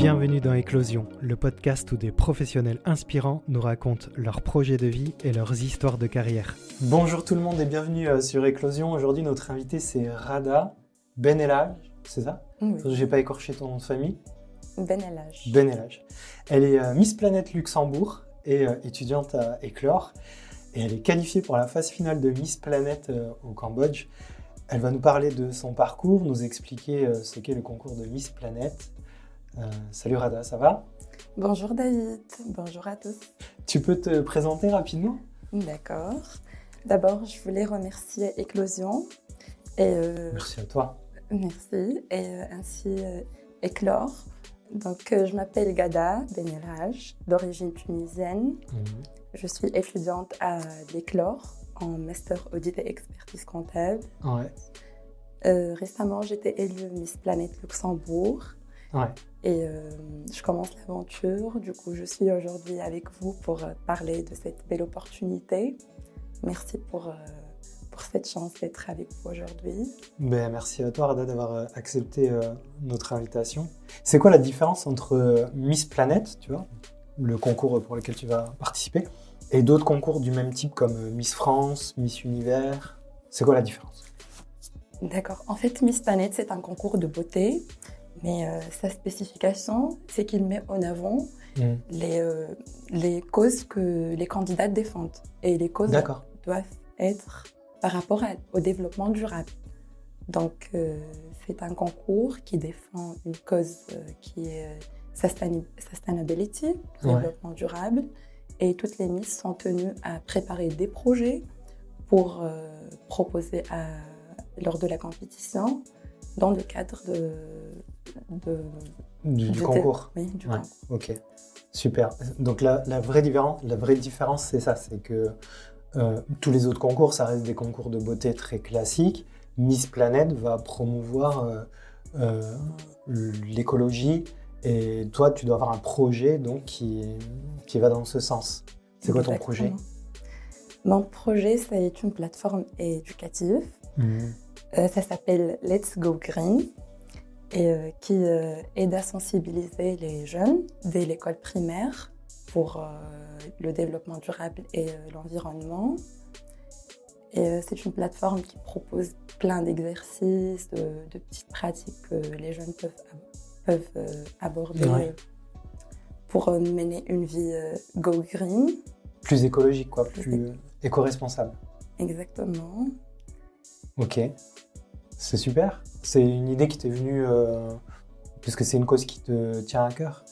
Bienvenue dans Éclosion, le podcast où des professionnels inspirants nous racontent leurs projets de vie et leurs histoires de carrière. Bonjour tout le monde et bienvenue sur Éclosion. Aujourd'hui, notre invité c'est Rada Benelhaj, c'est ça ? Oui. J'ai pas écorché ton nom de famille. Benelhaj. Benelhaj. Elle est Miss Planète Luxembourg et étudiante à Éclore. Et elle est qualifiée pour la phase finale de Miss Planète au Cambodge. Elle va nous parler de son parcours, nous expliquer ce qu'est le concours de Miss Planète. Salut Rada, ça va ? Bonjour David, bonjour à tous. Tu peux te présenter rapidement ? D'accord. D'abord, je voulais remercier Éclosion. Merci à toi. Merci. Et ainsi Éclore. Donc, je m'appelle Ghada Benelhaj, d'origine tunisienne. Je suis étudiante à l'Éclore en Master Audit et Expertise Comptable. Ouais. Récemment, j'étais élue Miss Planète Luxembourg. Ouais. Et je commence l'aventure. Du coup, je suis aujourd'hui avec vous pour parler de cette belle opportunité. Merci pour cette chance d'être avec vous aujourd'hui. Merci à toi, Rada, d'avoir accepté notre invitation. C'est quoi la différence entre Miss Planète, tu vois, le concours pour lequel tu vas participer, et d'autres concours du même type comme Miss France, Miss Univers ? C'est quoi la différence ? D'accord. En fait, Miss Planète, c'est un concours de beauté. Mais sa spécification, c'est qu'il met en avant les causes que les candidats défendent. Et les causes doivent être par rapport au développement durable. Donc, c'est un concours qui défend une cause qui est sustainability, développement durable. Et toutes les Miss sont tenues à préparer des projets pour proposer lors de la compétition dans le cadre du concours. Oui, du concours. Ok, super. Donc la vraie différence, c'est ça, c'est que tous les autres concours, ça reste des concours de beauté très classiques. Miss Planète va promouvoir l'écologie et toi, tu dois avoir un projet donc, qui va dans ce sens. C'est quoi ton projet ? Mon projet, c'est une plateforme éducative. Ça s'appelle Let's Go Green et qui aide à sensibiliser les jeunes dès l'école primaire pour le développement durable et l'environnement. Et c'est une plateforme qui propose plein d'exercices, de petites pratiques que les jeunes peuvent aborder pour mener une vie go green. Plus écologique, quoi, plus éco-responsable. Exactement. Ok, c'est super. C'est une idée qui t'est venue parce que c'est une cause qui te tient à cœur.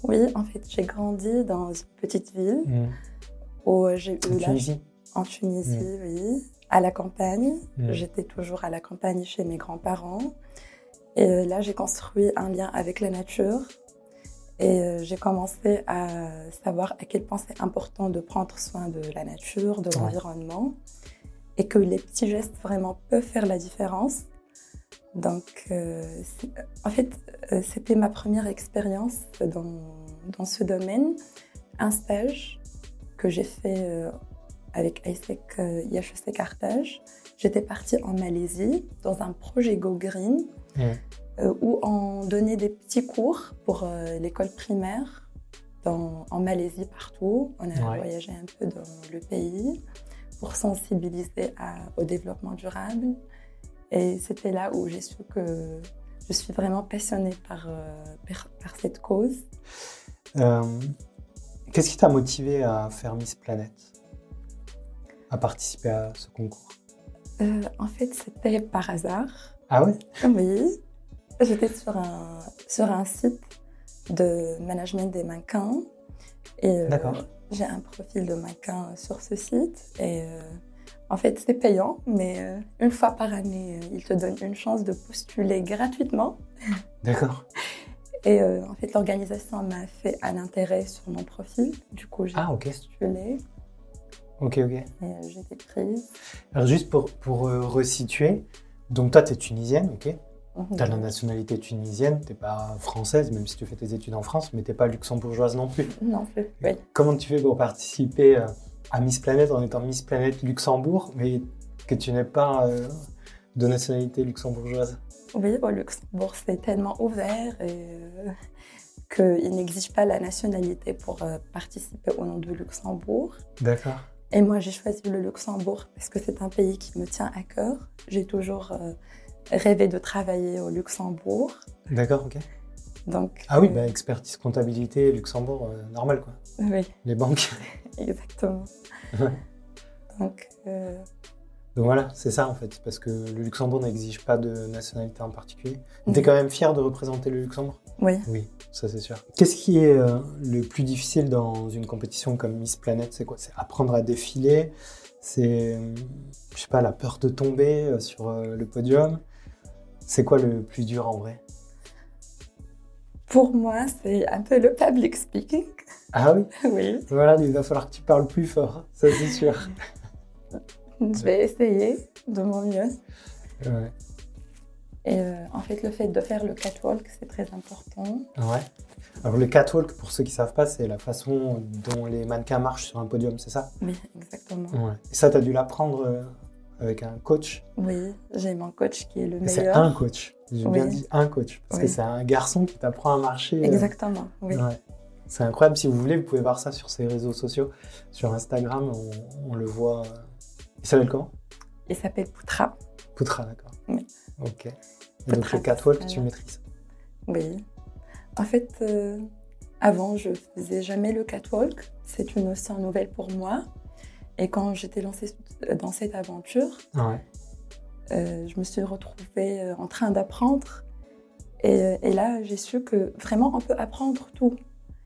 Oui, en fait, j'ai grandi dans une petite ville où j'ai eu Tunisie. En Tunisie, oui, à la campagne. J'étais toujours à la campagne chez mes grands-parents. Et là, j'ai construit un lien avec la nature. Et j'ai commencé à savoir à quel point c'est important de prendre soin de la nature, de l'environnement. Et que les petits gestes vraiment peuvent faire la différence. Donc, en fait, c'était ma première expérience dans ce domaine. Un stage que j'ai fait avec IHEC Carthage. J'étais partie en Malaisie dans un projet Go Green où on donnait des petits cours pour l'école primaire en Malaisie partout. On a voyagé un peu dans le pays pour sensibiliser au développement durable. Et c'était là où j'ai su que je suis vraiment passionnée par cette cause. Qu'est-ce qui t'a motivée à faire Miss Planète, à participer à ce concours ? En fait, c'était par hasard. Ah ouais ? Oui. J'étais sur un site de management des mannequins. Et, d'accord. J'ai un profil de mannequin sur ce site et en fait c'est payant, mais une fois par année, ils te donnent une chance de postuler gratuitement. D'accord. Et en fait l'organisation m'a fait un intérêt sur mon profil, du coup j'ai postulé. Ok. Et j'ai été prise. Alors juste pour resituer, donc toi tu es tunisienne, ok ? Tu as la nationalité tunisienne, tu n'es pas française, même si tu fais tes études en France, mais tu n'es pas luxembourgeoise non plus. Non plus, oui. Comment tu fais pour participer à Miss Planète en étant Miss Planète Luxembourg, mais que tu n'es pas de nationalité luxembourgeoise? Oui, au Luxembourg, c'est tellement ouvert qu'il n'exige pas la nationalité pour participer au nom du Luxembourg. D'accord. Et moi, j'ai choisi le Luxembourg parce que c'est un pays qui me tient à cœur. J'ai toujours rêvé de travailler au Luxembourg. D'accord, ok. Donc, Ah oui, expertise comptabilité, Luxembourg, normal quoi. Oui. Les banques. Exactement. Ouais. Donc voilà, c'est ça en fait, parce que le Luxembourg n'exige pas de nationalité en particulier. T'es quand même fier de représenter le Luxembourg? Oui. Oui, ça c'est sûr. Qu'est-ce qui est le plus difficile dans une compétition comme Miss Planète? C'est quoi? C'est apprendre à défiler? C'est, je sais pas, la peur de tomber sur le podium? C'est quoi le plus dur en vrai? Pour moi, c'est un peu le public speaking. Ah oui? Oui. Voilà, il va falloir que tu parles plus fort, ça c'est sûr. Je vais essayer de mon mieux. Ouais. Et en fait, le fait de faire le catwalk, c'est très important. Ouais. Alors le catwalk, pour ceux qui ne savent pas, c'est la façon dont les mannequins marchent sur un podium, c'est ça? Oui, exactement. Ouais. Et ça, tu as dû l'apprendre avec un coach? Oui, j'ai mon coach qui est le meilleur. C'est un coach, j'ai bien Oui. dit un coach, parce que c'est un garçon qui t'apprend à marcher. Exactement, oui. Ouais. C'est incroyable, si vous voulez, vous pouvez voir ça sur ses réseaux sociaux. Sur Instagram, on le voit. Il s'appelle comment? Il s'appelle Poutra. Poutra, d'accord. Oui. Ok. Et donc le catwalk, tu maîtrises? Oui. En fait, avant, je faisais jamais le catwalk. C'est une notion nouvelle pour moi. Et quand j'étais lancée dans cette aventure, je me suis retrouvée en train d'apprendre. Et là, j'ai su que vraiment, on peut apprendre tout.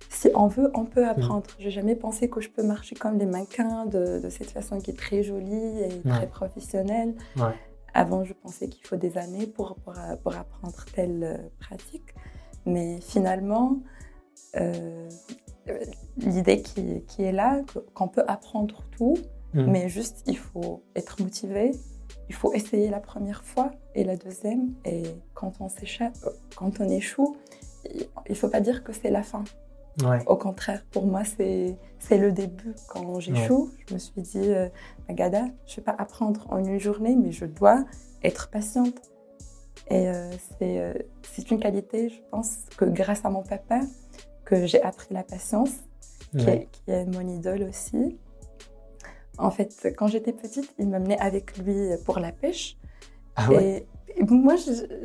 Si on veut, on peut apprendre. J'ai jamais pensé que je peux marcher comme les mannequins de cette façon qui est très jolie et très professionnelle. Ouais. Avant, je pensais qu'il faut des années pour apprendre telle pratique. Mais finalement, l'idée qui est là, qu'on peut apprendre tout, mais juste, il faut être motivé. Il faut essayer la première fois et la deuxième. Et quand on échoue, il ne faut pas dire que c'est la fin. Ouais. Au contraire, pour moi, c'est le début. Quand j'échoue, je me suis dit, Gada, je ne vais pas apprendre en une journée, mais je dois être patiente. Et c'est une qualité, je pense, que grâce à mon papa, que j'ai appris la patience, qui est mon idole aussi. En fait, quand j'étais petite, il m'amenait avec lui pour la pêche. Ah ouais. Et moi,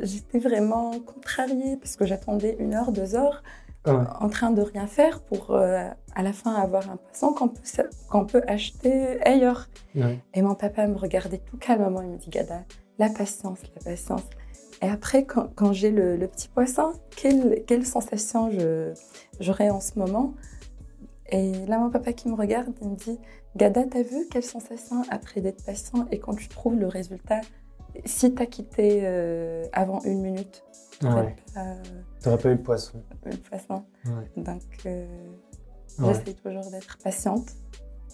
j'étais vraiment contrariée parce que j'attendais 1 heure, 2 heures en train de rien faire pour à la fin avoir un poisson qu'on peut acheter ailleurs. Ouais. Et mon papa me regardait tout calmement, il me dit, Gada, la patience, la patience. Et après, quand j'ai le petit poisson, quelle sensation j'aurai en ce moment? Et là, mon papa qui me regarde, il me dit, Gada, t'as vu quelle sensation après d'être patient et quand tu trouves le résultat? Si t'as quitté avant 1 minute, t'aurais pas eu le poisson. Le poisson. Ouais. Donc, j'essaie toujours d'être patiente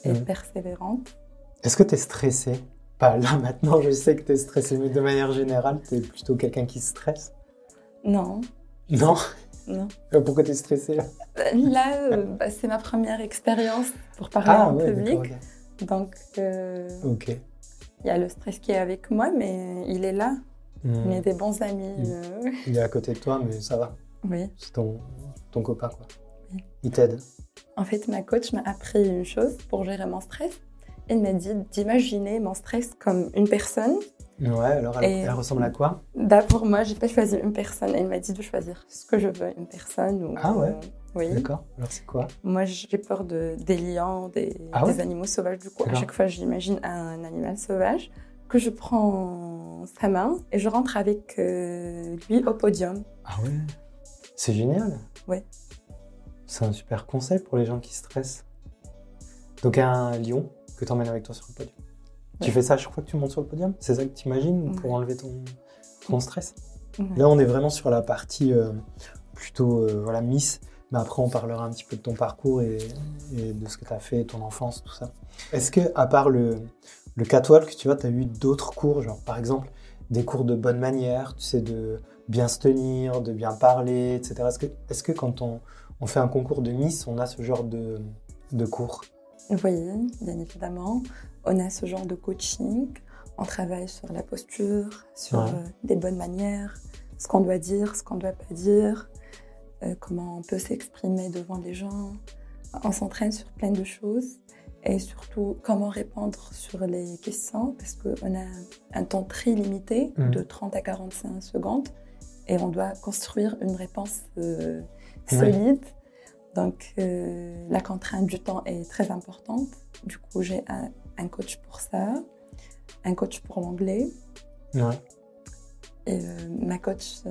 et persévérante. Est-ce que t'es stressée? Pas là maintenant, je sais que t'es stressée, mais de manière générale, t'es plutôt quelqu'un qui stresse? Non. Non? Non. Pourquoi t'es stressée là? Là, c'est ma première expérience pour parler en public. Okay. Donc, il y a le stress qui est avec moi, mais il est là. Il y a des bons amis. Il est à côté de toi, mais ça va. Oui. C'est ton copain, quoi. Oui. Il t'aide. En fait, ma coach m'a appris une chose pour gérer mon stress. Elle m'a dit d'imaginer mon stress comme une personne. Ouais, alors elle ressemble à quoi? Pour moi, j'ai pas choisi une personne. Elle m'a dit de choisir ce que je veux, une personne ou... Ah ouais? Oui. D'accord. Alors c'est quoi? Moi, j'ai peur des lions, des animaux sauvages. Du coup, à chaque fois, j'imagine un animal sauvage que je prends sa main et je rentre avec lui au podium. Ah ouais? C'est génial. Ouais. C'est un super conseil pour les gens qui stressent. Donc un lion que tu emmènes avec toi sur le podium. Ouais. Tu fais ça à chaque fois que tu montes sur le podium? C'est ça que tu imagines pour enlever ton stress? Là, on est vraiment sur la partie plutôt Miss. Mais après, on parlera un petit peu de ton parcours et de ce que tu as fait, ton enfance, tout ça. Est-ce que, à part le catwalk, tu vois, tu as eu d'autres cours, genre par exemple des cours de bonne manière, tu sais, de bien se tenir, de bien parler, etc. Est-ce que quand on fait un concours de Miss, on a ce genre de cours? Oui, bien évidemment. On a ce genre de coaching. On travaille sur la posture, sur des bonnes manières, ce qu'on doit dire, ce qu'on ne doit pas dire, comment on peut s'exprimer devant les gens. On s'entraîne sur plein de choses et surtout comment répondre sur les questions parce qu'on a un temps très limité de 30 à 45 secondes et on doit construire une réponse solide. Donc la contrainte du temps est très importante. Du coup, j'ai un coach pour ça, un coach pour l'anglais. Et ma coach,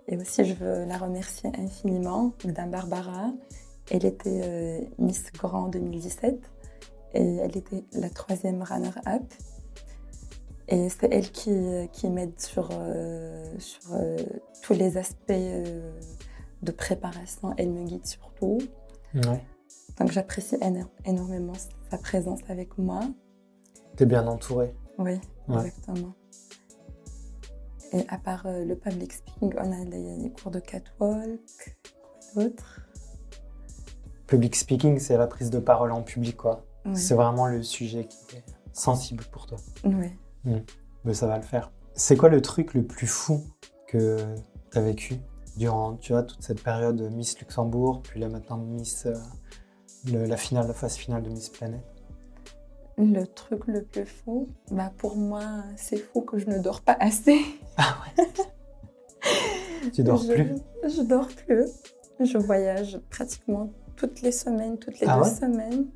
et aussi je veux la remercier infiniment, Madame Barbara. Elle était Miss Grand 2017 et elle était la 3e runner-up. Et c'est elle qui m'aide sur tous les aspects de préparation. Elle me guide surtout. Donc j'apprécie énormément sa présence avec moi. T'es bien entourée. Oui, exactement. Et à part le public speaking, on a les cours de catwalk, quoi d'autre? Public speaking, c'est la prise de parole en public, quoi. Oui. C'est vraiment le sujet qui est sensible pour toi. Oui. Mais ça va le faire. C'est quoi le truc le plus fou que tu as vécu durant, tu vois, toute cette période Miss Luxembourg, puis là maintenant Miss, la phase finale de Miss Planète? Le truc le plus fou, pour moi, c'est fou que je ne dors pas assez. Ah ouais. Tu dors plus? Je dors plus. Je voyage pratiquement toutes les semaines, toutes les 2 semaines.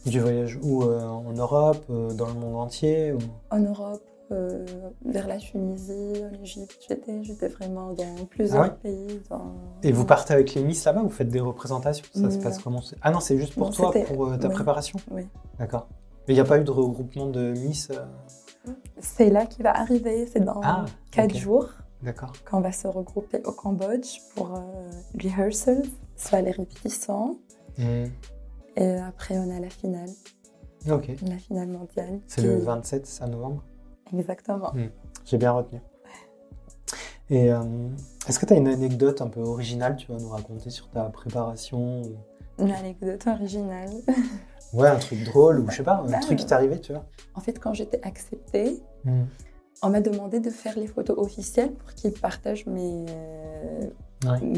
Tu voyages où? En Europe, dans le monde entier ou... En Europe, vers la Tunisie, en Égypte. J'étais vraiment dans plusieurs pays. Et vous partez avec les Miss là-bas? Vous faites des représentations? Ça se passe comment? Ah non, c'est juste pour toi, pour ta préparation? Oui. D'accord. Mais il n'y a pas eu de regroupement de Miss? C'est là qui va arriver. C'est dans 4 jours. D'accord. Qu'on va se regrouper au Cambodge pour rehearsals, soit les répétitions. Et après, on a la finale. Ok. La finale mondiale. C'est le 27, c'est à novembre? Exactement. J'ai bien retenu. Et est-ce que tu as une anecdote un peu originale, tu vas nous raconter sur ta préparation ou... Une anecdote originale. Ouais, un truc drôle ou je sais pas, un truc qui t'est arrivé, tu vois. En fait, quand j'étais acceptée, on m'a demandé de faire les photos officielles pour qu'ils partagent mes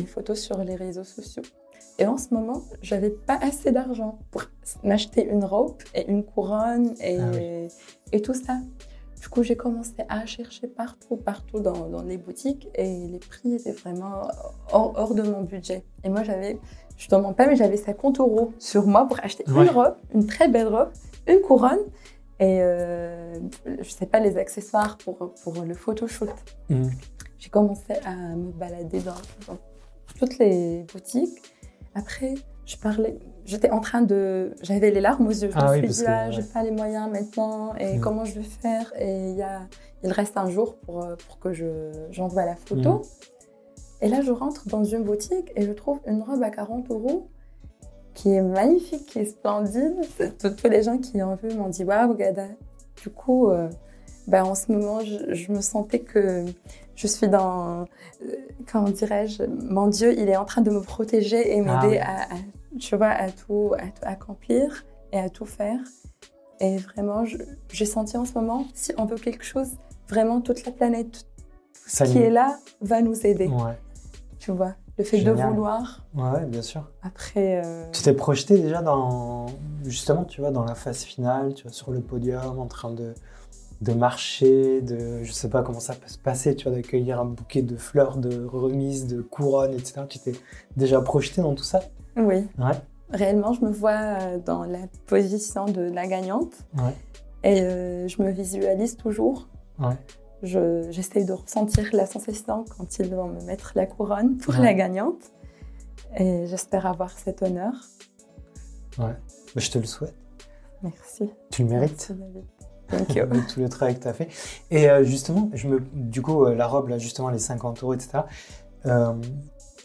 photos sur les réseaux sociaux. Et en ce moment, j'avais pas assez d'argent pour m'acheter une robe et une couronne et tout ça. Du coup, j'ai commencé à chercher partout dans les boutiques et les prix étaient vraiment hors de mon budget. Et moi, je te mens pas, mais j'avais 50 € sur moi pour acheter une robe, une très belle robe, une couronne et je sais pas, les accessoires pour le photoshoot. J'ai commencé à me balader dans toutes les boutiques. Après, j'étais en train j'avais les larmes aux yeux. Je me suis dit, j'ai pas les moyens maintenant, et comment je vais faire? Et il reste un jour pour que j'envoie la photo. Et là, je rentre dans une boutique et je trouve une robe à 40 € qui est magnifique, qui est splendide. Tous les gens qui ont vu m'ont dit, waouh, Gada. Du coup, en ce moment, je me sentais que je suis dans, comment dirais-je, mon Dieu, il est en train de me protéger et m'aider à tout accomplir et à tout faire. Et vraiment, j'ai senti en ce moment, si on veut quelque chose, vraiment toute la planète, tout ce qui est là, va nous aider. Tu vois, le fait de vouloir. Ouais, bien sûr. Après... Tu t'es projeté déjà justement, tu vois, dans la phase finale, tu vois, sur le podium, en train de marcher, je sais pas comment ça peut se passer, tu vois, d'accueillir un bouquet de fleurs, de remises, de couronnes, etc. Tu t'es déjà projeté dans tout ça? Oui. Réellement, je me vois dans la position de la gagnante. Et je me visualise toujours. J'essaie de ressentir la sensation quand ils vont me mettre la couronne pour la gagnante. Et j'espère avoir cet honneur. Je te le souhaite. Merci. Tu le mérites. Merci, David. Avec tout le travail que tu as fait. Et justement, du coup, la robe, là, justement, les 50 €, etc.,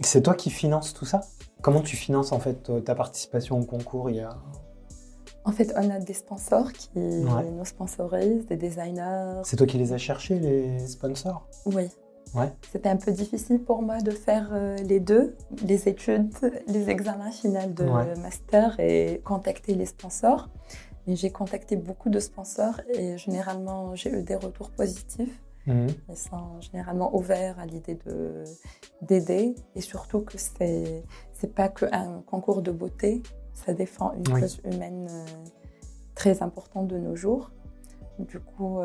c'est toi qui finances tout ça? Comment tu finances, en fait, ta participation au concours? En fait, on a des sponsors qui nous sponsorisent, des designers. C'est toi qui les as cherchés, les sponsors? Oui. C'était un peu difficile pour moi de faire les deux, les études, les examens finaux de master et contacter les sponsors. Mais j'ai contacté beaucoup de sponsors et généralement, j'ai eu des retours positifs. Ils sont généralement ouverts à l'idée d'aider et surtout que c'est pas qu'un concours de beauté, ça défend une cause humaine très importante de nos jours. Du coup,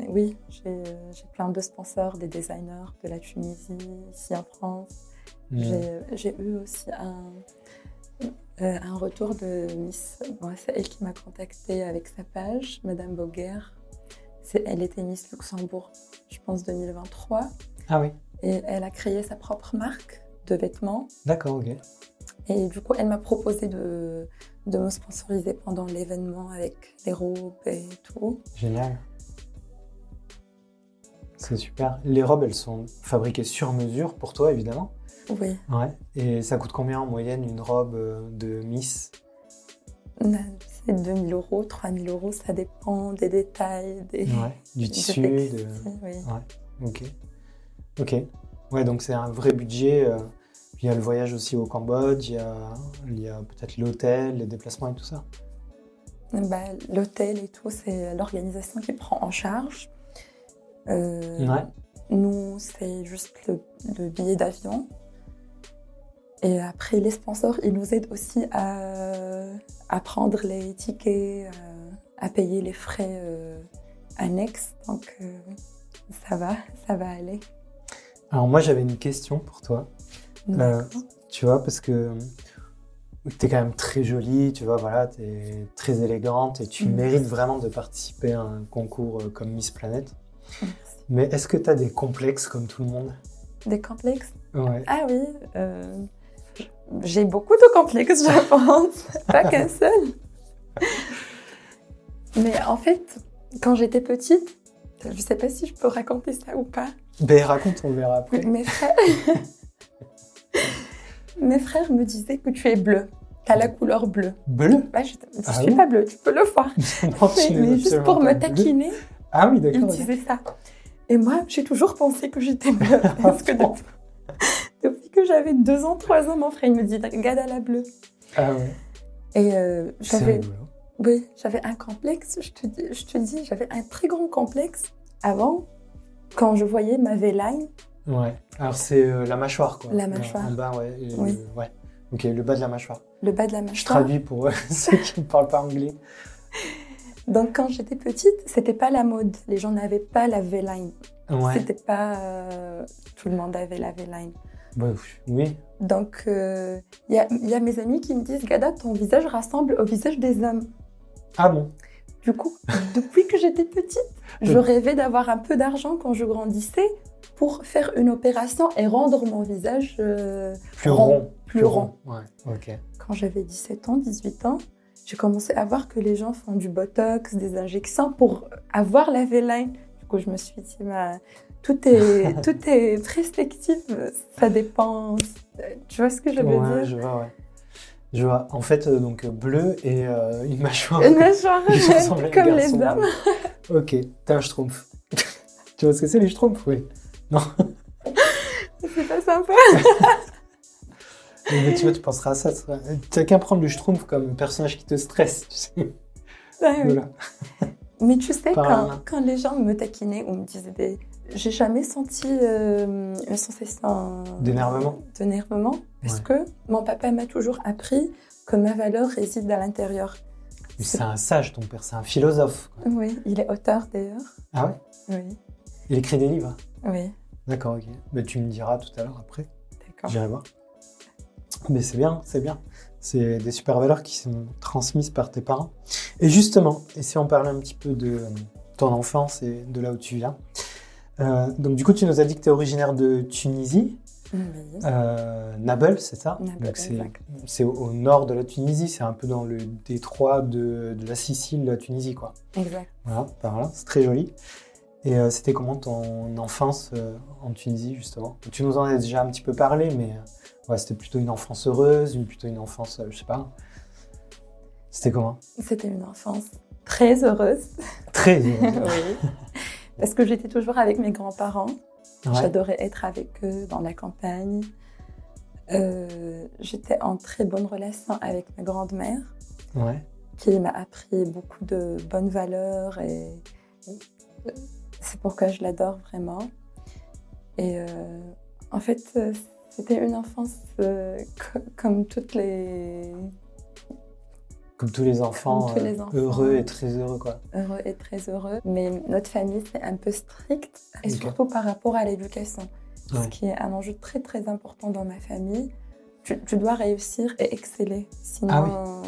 oui, j'ai plein de sponsors, des designers de la Tunisie, ici en France. J'ai eu aussi un retour de Miss. Bon, c'est elle qui m'a contactée avec sa page, Madame Boguer. Elle était Miss Luxembourg, je pense 2023. Ah oui. Et elle a créé sa propre marque de vêtements. D'accord, ok. Et du coup, elle m'a proposé de me sponsoriser pendant l'événement avec les robes et tout. Génial. C'est super. Les robes, elles sont fabriquées sur mesure pour toi, évidemment. Oui. Ouais. Et ça coûte combien en moyenne une robe de Miss? C'est 2 000 €, 3 000 €, ça dépend des détails, du tissu. Oui. Ouais. Ok. Ouais, donc c'est un vrai budget. Il y a le voyage aussi au Cambodge, il y a peut-être l'hôtel, les déplacements et tout ça. L'hôtel et tout, c'est l'organisation qui prend en charge. Ouais. Nous, c'est juste le billet d'avion. Et après, les sponsors, ils nous aident aussi à prendre les tickets, à payer les frais annexes. Donc, ça va aller. Alors moi, j'avais une question pour toi. Tu vois, parce que tu es quand même très jolie, tu vois, voilà, tu es très élégante et tu mérites vraiment de participer à un concours comme Miss Planète. Merci. Mais est-ce que tu as des complexes comme tout le monde? Des complexes? Ouais. Ah oui, j'ai beaucoup de complexes, je pense. Pas qu'un seul. Mais en fait, quand j'étais petite, je sais pas si je peux raconter ça ou pas. Ben raconte, on verra après. Mes frères me disaient que tu es bleue. Tu as la couleur bleue. Bleu? Bah, je suis pas bleue, tu peux le voir. mais juste pour me taquiner, bleu. Ah oui, d'accord. ils me disaient ça. Et moi, j'ai toujours pensé que j'étais bleue. Parce que depuis que j'avais 2 ans, 3 ans, mon frère il me dit « Regarde à la bleue ». Ah ouais. Et j'avais un complexe, je te dis, j'avais un très grand complexe avant, quand je voyais ma V-line. Ouais, alors c'est la mâchoire, quoi. La mâchoire. En bas, ouais. Oui. Ouais. Ok, le bas de la mâchoire. Le bas de la mâchoire. Je traduis pour ceux qui ne parlent pas anglais. Donc, quand j'étais petite, c'était pas la mode. Les gens n'avaient pas la V-line. Ouais. C'était pas... tout le monde avait la V-line. Bah, oui. Donc, y a mes amis qui me disent « Gada, ton visage ressemble au visage des hommes. » Ah bon? Du coup, depuis que j'étais petite, je rêvais d'avoir un peu d'argent quand je grandissais pour faire une opération et rendre mon visage plus rond. Plus rond. Ouais, ok. Quand j'avais 17 ans, 18 ans, j'ai commencé à voir que les gens font du botox, des injections pour avoir la V-line. Du coup, je me suis dit, tout est perspective, ça dépend. Tu vois ce que je veux dire? Je vois, ouais. Je vois. En fait, donc bleu et une mâchoire. Une mâchoire, comme les hommes. Ok, t'as un schtroumpf. Tu vois ce que c'est les schtroumpfs? Oui. Non. C'est pas sympa. Mais tu vois, tu penseras à ça. T'as qu'à prendre le schtroumpf comme personnage qui te stresse, tu sais. Ah, oui. Voilà. Mais tu sais, quand les gens me taquinaient ou me disaient j'ai jamais senti une sensation d'énervement parce que mon papa m'a toujours appris que ma valeur réside à l'intérieur. C'est un sage, ton père, c'est un philosophe. Quoi. Oui, il est auteur d'ailleurs. Ah ouais? Oui. Il écrit des livres? Oui. D'accord, ok. Mais tu me diras tout à l'heure après. D'accord. J'irai voir. Mais c'est bien, c'est bien. C'est des super valeurs qui sont transmises par tes parents. Et justement, et si on parlait un petit peu de ton enfance et de là où tu viens. Donc du coup, tu nous as dit que tu es originaire de Tunisie. Oui. Nabeul, c'est ça? Nabeul, donc c'est au nord de la Tunisie, c'est un peu dans le détroit de la Sicile, de la Tunisie, quoi. Exact. Voilà, par là, c'est très joli. Et c'était comment ton enfance en Tunisie, justement? Tu nous en as déjà un petit peu parlé, mais ouais, c'était plutôt une enfance heureuse, plutôt une enfance, je sais pas. C'était comment? C'était une enfance très heureuse. Très heureuse. Oui. Parce que j'étais toujours avec mes grands-parents. Ouais. J'adorais être avec eux dans la campagne. J'étais en très bonne relation avec ma grande-mère. Ouais. qui m'a appris beaucoup de bonnes valeurs et c'est pourquoi je l'adore vraiment. Et en fait, c'était une enfance comme toutes les... Comme tous les enfants, heureux et très heureux, quoi. Heureux et très heureux. Mais notre famille, c'est un peu strict, et surtout par rapport à l'éducation. Ce qui est un enjeu très, très important dans ma famille. Tu dois réussir et exceller. Sinon,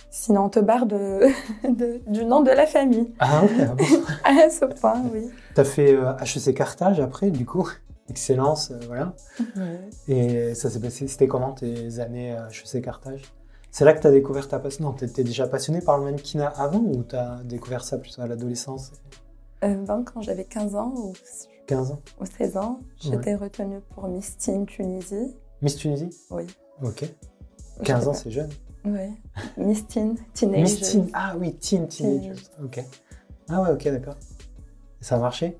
sinon on te barre du nom de la famille. Ah oui, ah bon. À ce point, oui. Tu as fait HEC Carthage après, du coup. Excellence, voilà. Et ça s'est passé, c'était comment tes années HEC Carthage? C'est là que tu as découvert ta passion? Non, tu étais déjà passionnée par le mannequinat avant ou tu as découvert ça plutôt à l'adolescence? Quand j'avais 15 ans ou 16 ans, j'étais retenue pour Miss Teen Tunisie. Miss Tunisie? Oui. Ok. 15 ans, c'est jeune. Oui. Miss Teen, Teenagers. Miss Teen, ah oui, Teenagers. Ok. Ah ouais, ok, d'accord. Ça a marché?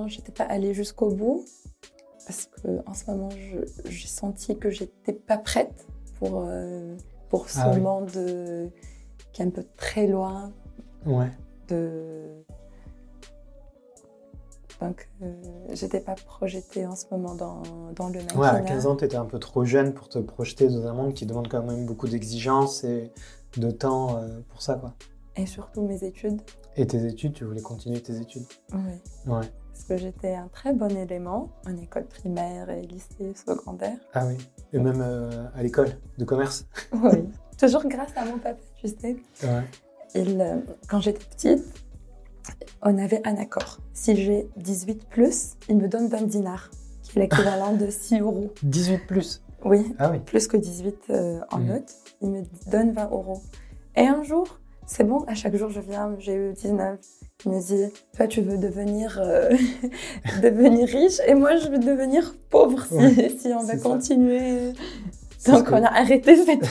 J'étais pas allée jusqu'au bout parce qu'en ce moment, j'ai senti que j'étais pas prête pour ce monde qui est un peu très loin Donc, j'étais pas projetée en ce moment dans le mannequinat. Ouais, à 15 ans, tu étais un peu trop jeune pour te projeter dans un monde qui demande quand même beaucoup d'exigences et de temps pour ça, quoi. Et surtout mes études. Et tes études, tu voulais continuer tes études? Oui. Ouais. Parce que j'étais un très bon élément en école primaire et lycée secondaire. Ah oui. Et même à l'école de commerce? Oui. Toujours grâce à mon papa, tu sais. Ouais. Quand j'étais petite, on avait un accord. Si j'ai 18+, il me donne 20 dinars, qui est l'équivalent de 6 €. 18+? Oui. Ah oui. Plus que 18 en notes, il me donne 20 €. Et un jour, c'est bon, à chaque jour je viens, j'ai eu 19. Il me dit, toi tu veux devenir riche et moi je veux devenir pauvre si on va continuer. Donc on a arrêté cette...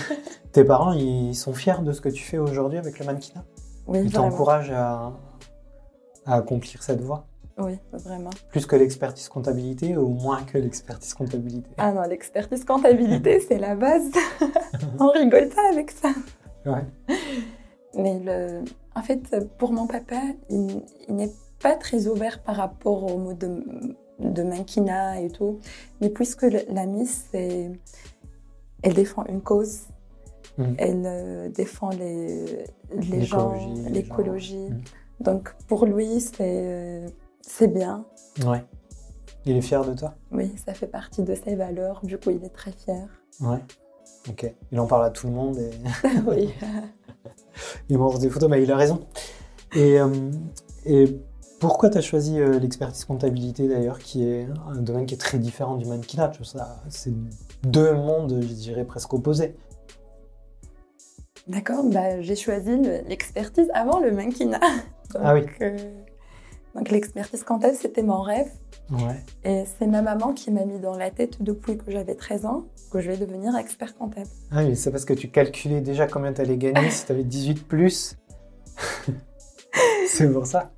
Tes parents, ils sont fiers de ce que tu fais aujourd'hui avec le mannequinat? Oui, ils t'encouragent à accomplir cette voie? Oui, vraiment. Plus que l'expertise comptabilité ou moins que l'expertise comptabilité? Ah non, l'expertise comptabilité, c'est la base. On rigole pas avec ça. Ouais. Mais en fait, pour mon papa, il n'est pas très ouvert par rapport au mode de mannequinat et tout. Mais puisque la Miss, elle défend une cause, elle défend les gens, l'écologie. Donc pour lui, c'est bien. Ouais. Il est fier de toi? Oui, ça fait partie de ses valeurs. Du coup, il est très fier. Ouais. Ok. Il en parle à tout le monde et... Oui. Il montre des photos, mais il a raison. Et pourquoi tu as choisi l'expertise comptabilité d'ailleurs, qui est un domaine qui est très différent du mannequinat? C'est deux mondes, je dirais, presque opposés. D'accord, j'ai choisi l'expertise avant le mannequinat. Donc, donc l'expertise comptable, c'était mon rêve. Ouais. Et c'est ma maman qui m'a mis dans la tête depuis que j'avais 13 ans que je vais devenir expert comptable. Ah oui, c'est parce que tu calculais déjà combien tu allais gagner si tu avais 18+. C'est pour ça.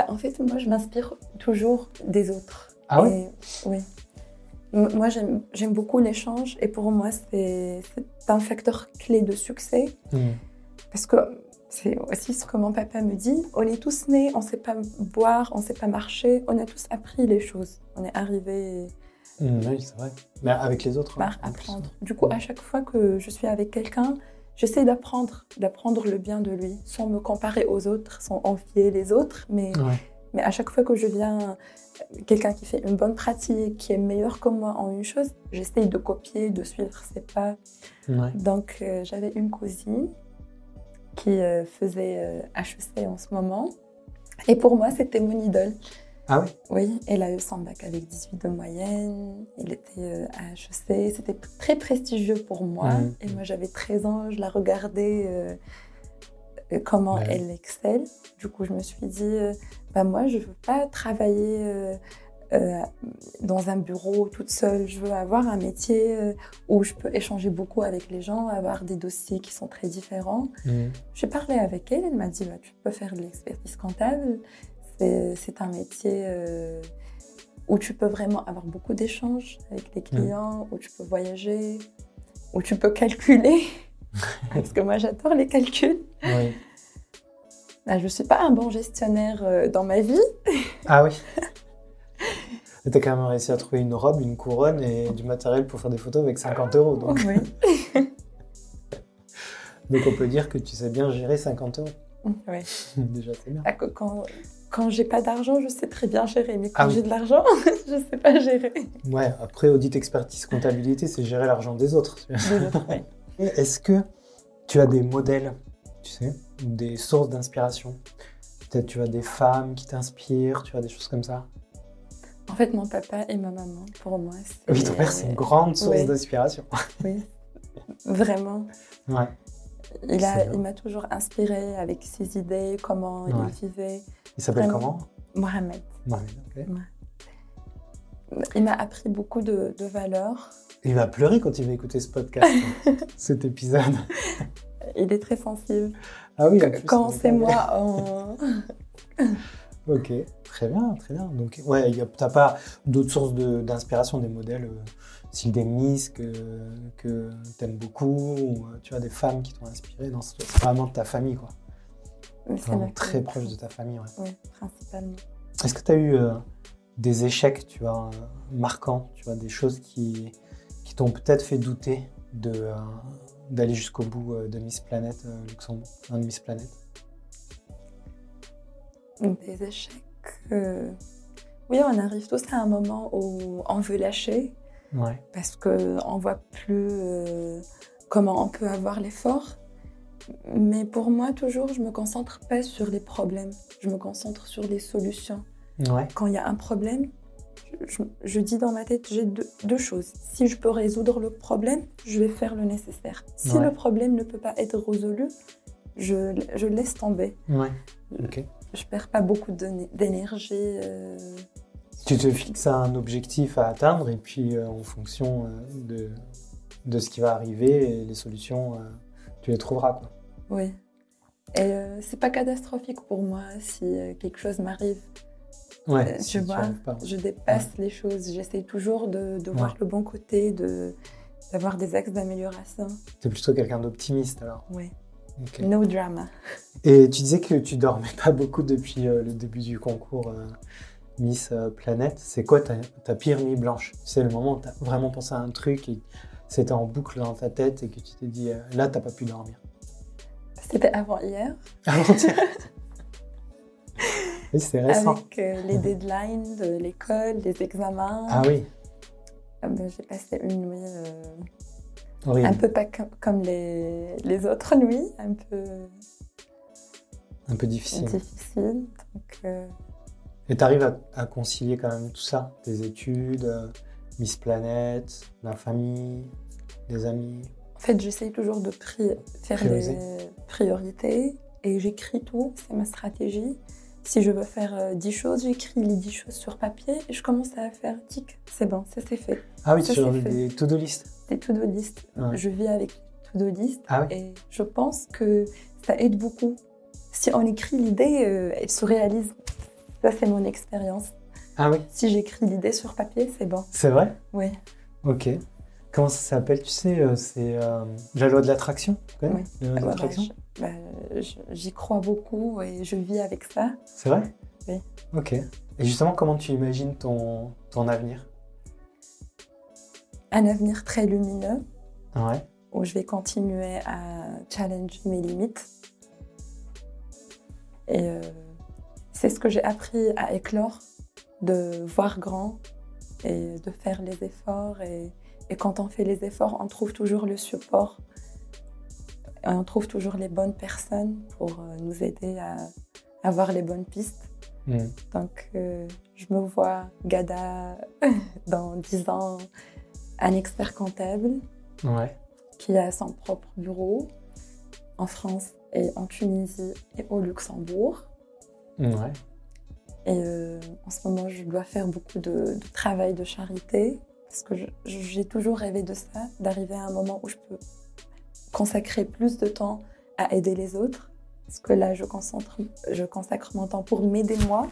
En fait, moi, je m'inspire toujours des autres. Ah oui? Oui. Moi, j'aime beaucoup l'échange et pour moi, c'est un facteur clé de succès. Parce que c'est aussi ce que mon papa me dit. On est tous nés, on ne sait pas boire, on ne sait pas marcher. On a tous appris les choses. On est arrivés... oui, c'est vrai. Mais avec les autres. Par apprendre. Du coup, à chaque fois que je suis avec quelqu'un, j'essaie d'apprendre le bien de lui, sans me comparer aux autres, sans envier les autres. Mais à chaque fois que je viens, quelqu'un qui fait une bonne pratique, qui est meilleur que moi en une chose, j'essaie de copier, de suivre ses pas. Donc, j'avais une cousine qui faisait HEC en ce moment. Et pour moi, c'était mon idole. Ah oui? Oui, elle a eu son bac avec 18 de moyenne. Il était à HEC. C'était très prestigieux pour moi. Et moi, j'avais 13 ans. Je la regardais comment elle excelle. Du coup, je me suis dit, moi, je ne veux pas travailler dans un bureau toute seule. Je veux avoir un métier où je peux échanger beaucoup avec les gens, avoir des dossiers qui sont très différents. J'ai parlé avec elle. Elle m'a dit, tu peux faire de l'expertise comptable. C'est un métier où tu peux vraiment avoir beaucoup d'échanges avec les clients, où tu peux voyager, où tu peux calculer. Parce que moi, j'adore les calculs. Oui. Je ne suis pas un bon gestionnaire dans ma vie. Ah oui. Tu as quand même réussi à trouver une robe, une couronne et du matériel pour faire des photos avec 50 €. Donc. Oui. Donc on peut dire que tu sais bien gérer 50 €. Oui. Déjà, c'est bien. Quand j'ai pas d'argent, je sais très bien gérer. Mais quand oui. j'ai de l'argent, je sais pas gérer. Ouais, après, audit, expertise, comptabilité, c'est gérer l'argent des autres. Oui. Est-ce que tu as des modèles, tu sais, ou des sources d'inspiration? Peut-être tu as des femmes qui t'inspirent, tu as des choses comme ça? En fait, mon papa et ma maman, pour moi, c'est... Oui, ton père, c'est une grande source Oui. d'inspiration. Oui, vraiment. Ouais. Il m'a toujours inspirée avec ses idées, comment il vivait. Il s'appelle Vraiment. comment? Mohamed. Mohamed, ok. Ouais. Il m'a appris beaucoup de valeurs. Il va pleurer quand il va écouter ce podcast, cet épisode. Il est très sensible. Ah oui, en plus, quand c'est moi, Ok, très bien, très bien. Donc, ouais, t'as pas d'autres sources d'inspiration, des modèles, style des Miss que t'aimes beaucoup, ou tu as des femmes qui t'ont inspiré? Non, c'est vraiment de ta famille, quoi. Mais c'est vraiment très proche de ta famille, ouais. Oui, principalement. Est-ce que tu as eu des échecs, tu vois, marquants, tu vois, des choses qui t'ont peut-être fait douter d'aller jusqu'au bout de Miss Planète Luxembourg, de Miss Planète? Des échecs. Oui, on arrive tous à un moment où on veut lâcher. Ouais. Parce qu'on ne voit plus comment on peut avoir l'effort. Mais pour moi, toujours, je ne me concentre pas sur les problèmes. Je me concentre sur les solutions. Ouais. Quand il y a un problème, je dis dans ma tête, j'ai deux choses. Si je peux résoudre le problème, je vais faire le nécessaire. Si le problème ne peut pas être résolu, je laisse tomber. Ouais. Ok. Je ne perds pas beaucoup d'énergie. Tu te fixes un objectif à atteindre et puis en fonction de ce qui va arriver et les solutions, tu les trouveras, quoi. Oui. Et c'est pas catastrophique pour moi si quelque chose m'arrive. Ouais, tu vois, je dépasse les choses. J'essaie toujours de voir le bon côté, d'avoir des axes d'amélioration. Tu es plutôt quelqu'un d'optimiste, alors? Oui. Okay. No drama. Et tu disais que tu dormais pas beaucoup depuis le début du concours Miss Planète. C'est quoi ta pire nuit blanche? C'est le moment où tu as vraiment pensé à un truc et c'était en boucle dans ta tête et que tu t'es dit là, tu n'as pas pu dormir. C'était avant-hier. Avant-hier. Oui, c'est récent. Avec les deadlines de l'école, les examens. Ah oui. J'ai passé une nuit horrible. un peu pas comme les autres nuits, un peu difficile. Donc, Et tu arrives à concilier quand même tout ça, tes études, Miss Planète, la famille, les amis? En fait, j'essaie toujours de faire des priorités et j'écris tout, c'est ma stratégie. Si je veux faire 10 choses, j'écris les 10 choses sur papier et je commence à faire tic, c'est bon, ça c'est fait. Ah oui, tu as des to-do list? Des to-do list. Ouais. Je vis avec to-do list et je pense que ça aide beaucoup. Si on écrit l'idée, elle se réalise. Ça, c'est mon expérience. Ah oui? Si j'écris l'idée sur papier, c'est bon. C'est vrai? Oui. Ok. Comment ça s'appelle? Tu sais, c'est la loi de l'attraction? Oui. La loi de l'attraction? J'y crois beaucoup et je vis avec ça. C'est vrai? Oui. Ok. Et justement, comment tu imagines ton avenir? Un avenir très lumineux. Ouais. Où je vais continuer à challenger mes limites. Et c'est ce que j'ai appris à éclore, de voir grand et de faire les efforts. Et quand on fait les efforts, on trouve toujours le support. Et on trouve toujours les bonnes personnes pour nous aider à avoir les bonnes pistes. Donc, je me vois, Ghada, dans 10 ans, un expert comptable qui a son propre bureau en France et en Tunisie et au Luxembourg. Ouais. Et en ce moment, je dois faire beaucoup de travail de charité parce que j'ai toujours rêvé de ça, d'arriver à un moment où je peux consacrer plus de temps à aider les autres. Parce que là, je consacre mon temps pour m'aider moi.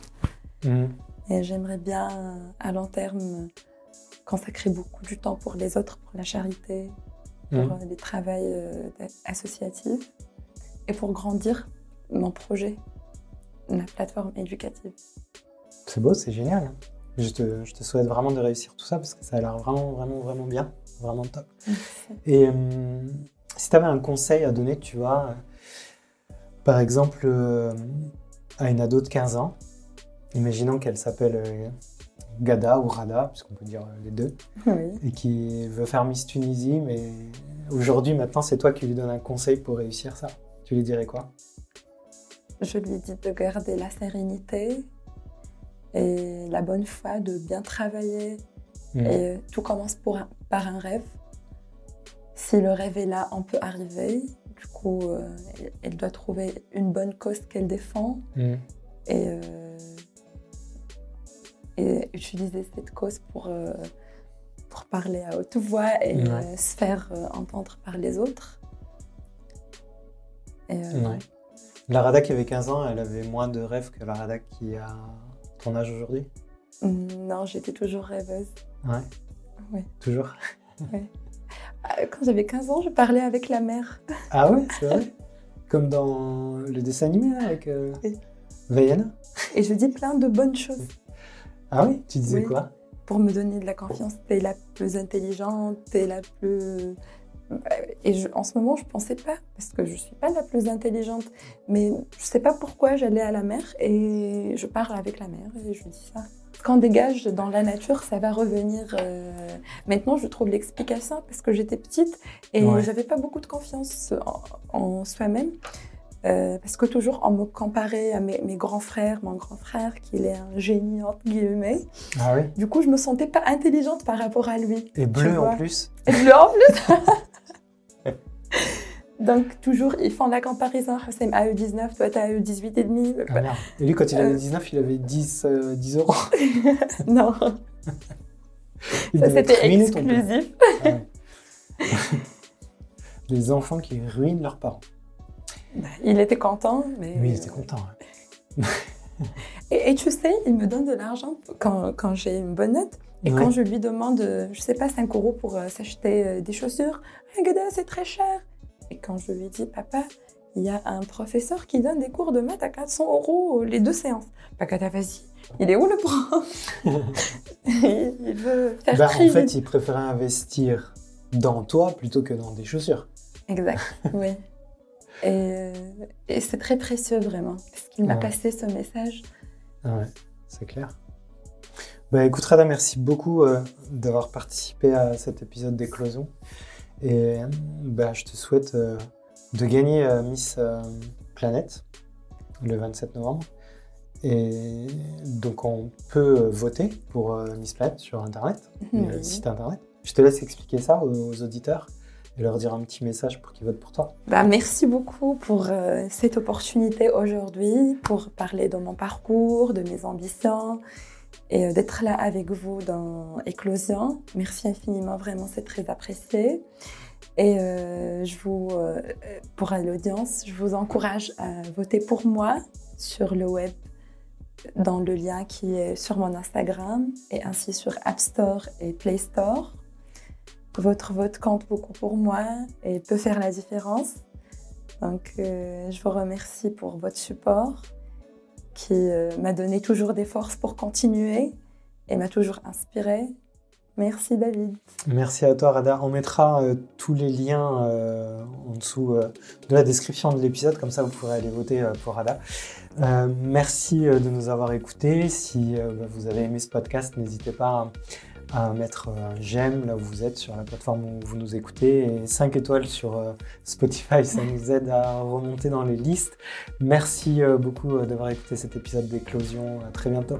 Et j'aimerais bien, à long terme, consacrer beaucoup du temps pour les autres, pour la charité. pour les travails associatifs et pour grandir mon projet, ma plateforme éducative. C'est beau, c'est génial. Je te souhaite vraiment de réussir tout ça parce que ça a l'air vraiment bien, vraiment top. Merci. Et si tu avais un conseil à donner, tu vois, par exemple, à une ado de 15 ans, imaginons qu'elle s'appelle Gada ou Rada, puisqu'on peut dire les deux, Oui. et qui veut faire Miss Tunisie, mais aujourd'hui, maintenant, c'est toi qui lui donnes un conseil pour réussir ça. Tu lui dirais quoi? Je lui dis de garder la sérénité et la bonne foi, de bien travailler. Et tout commence par un rêve. Si le rêve est là, on peut arriver. Du coup, elle doit trouver une bonne cause qu'elle défend et utiliser cette cause pour parler à haute voix et se faire entendre par les autres. La Rada qui avait 15 ans, elle avait moins de rêves que la Rada qui a ton âge aujourd'hui? Non, j'étais toujours rêveuse. Ouais. Oui. Toujours? Oui. Quand j'avais 15 ans, je parlais avec la mer. Ah ouais, c'est vrai? Comme dans le dessin animé là, avec Vaiana? Et je dis plein de bonnes choses. Ah oui? Tu disais quoi? Pour me donner de la confiance, t'es la plus intelligente, t'es la plus... Et en ce moment, je pensais pas, parce que je suis pas la plus intelligente, mais je sais pas pourquoi j'allais à la mer et je parle avec la mer et je dis ça. Quand on dégage dans la nature, ça va revenir. Maintenant, je trouve l'explication parce que j'étais petite et j'avais pas beaucoup de confiance en soi-même. Parce que toujours on me comparait à mes grands frères, mon grand frère qui est un génie entre guillemets. Ah oui. Du coup, je me sentais pas intelligente par rapport à lui. Et bleu en plus. Et bleu en plus. Donc toujours ils font la comparaison. Hassem a eu 19, toi t'as eu 18 et demi. Ah merde. Et lui quand il avait 19, il avait 10 euros. Non. Ça c'était exclusif. Ah ouais. Les enfants qui ruinent leurs parents. Il était content, mais... Oui, il était content. Ouais. Et tu sais, il me donne de l'argent quand j'ai une bonne note. Et quand je lui demande, je sais pas, 5 € pour s'acheter des chaussures, ah, Gada, c'est très cher. Et quand je lui dis, papa, il y a un professeur qui donne des cours de maths à 400 € les 2 séances. Gada, vas-y, il est où le prof? Il veut faire En fait, il préférait investir dans toi plutôt que dans des chaussures. Exact, oui. Et c'est très précieux vraiment, parce qu'il m'a passé ce message. Ouais, c'est clair. Écoute Rada, merci beaucoup d'avoir participé à cet épisode d'Éclosion. Et je te souhaite de gagner Miss Planète le 27 novembre. Et donc on peut voter pour Miss Planète sur Internet, le site Internet. Je te laisse expliquer ça aux auditeurs et leur dire un petit message pour qu'ils votent pour toi. Merci beaucoup pour cette opportunité aujourd'hui, pour parler de mon parcours, de mes ambitions et d'être là avec vous dans Éclosion. Merci infiniment, vraiment, c'est très apprécié. Et pour l'audience, je vous encourage à voter pour moi sur le web, dans le lien qui est sur mon Instagram et ainsi sur App Store et Play Store. Votre vote compte beaucoup pour moi et peut faire la différence. Donc, je vous remercie pour votre support qui m'a donné toujours des forces pour continuer et m'a toujours inspirée. Merci David. Merci à toi Rada. On mettra tous les liens en dessous de la description de l'épisode, comme ça vous pourrez aller voter pour Rada. Merci de nous avoir écoutés. Si vous avez aimé ce podcast, n'hésitez pas à mettre un j'aime là où vous êtes sur la plateforme où vous nous écoutez et 5 étoiles sur Spotify, ça nous aide à remonter dans les listes. Merci beaucoup d'avoir écouté cet épisode d'Éclosion. À très bientôt.